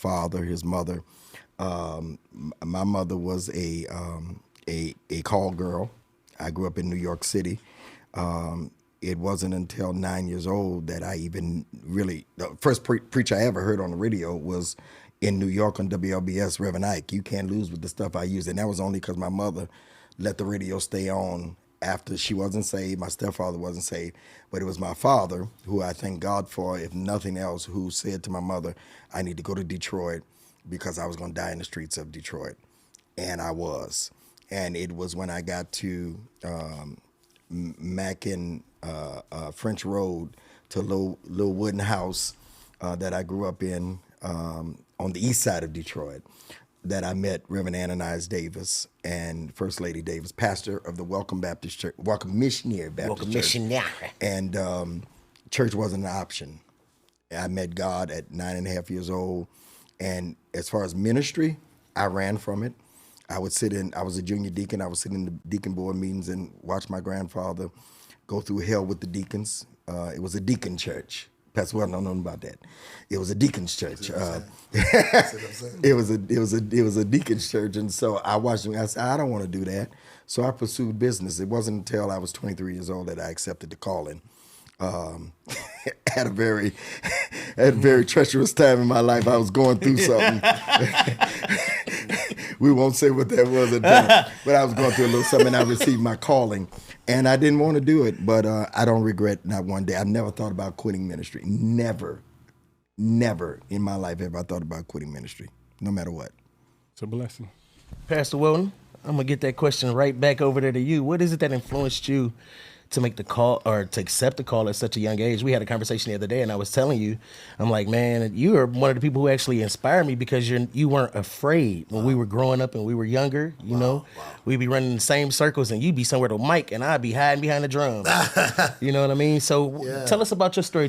father, his mother. My mother was a call girl. I grew up in New York City. It wasn't until 9 years old that I even really, the first preacher I ever heard on the radio was in New York on WLBS, Reverend Ike. You can't lose with the stuff I use. And that was only because my mother let the radio stay on after she wasn't saved. My stepfather wasn't saved. But it was my father, who I thank God for, if nothing else, who said to my mother, I need to go to Detroit because I was going to die in the streets of Detroit. And I was. And it was when I got to Mackin French Road to little wooden house that I grew up in on the east side of Detroit, that I met Reverend Ananias Davis and First Lady Davis, pastor of the Welcome Baptist Church, Welcome Missionary Baptist Church. Missionary. And church wasn't an option. I met God at 9.5 years old. And as far as ministry, I ran from it. I was a junior deacon. I would sit in the deacon board meetings and watch my grandfather go through hell with the deacons. It was a deacon church. Pastor Well don't know about that. It was a deacon's church. It was a deacon's church, and so I watched him. I said, I don't want to do that. So I pursued business. It wasn't until I was 23 years old that I accepted the calling. At a very treacherous time in my life, I was going through something. We won't say what that was at the time, but I was going through a little something, and I received my calling. And I didn't want to do it, but I don't regret not one day. I've never thought about quitting ministry. Never in my life have I thought about quitting ministry, no matter what. It's a blessing. Pastor Wilton, I'm going to get that question right back over there to you. What is it that influenced you to make the call or to accept the call at such a young age? We had a conversation the other day, and I was telling you, I'm like, man, you are one of the people who actually inspired me because you weren't afraid when we were growing up and we were younger. You know, we'd be running in the same circles, and you'd be somewhere to mic, and I'd be hiding behind the drums. You know what I mean? So tell us about your story.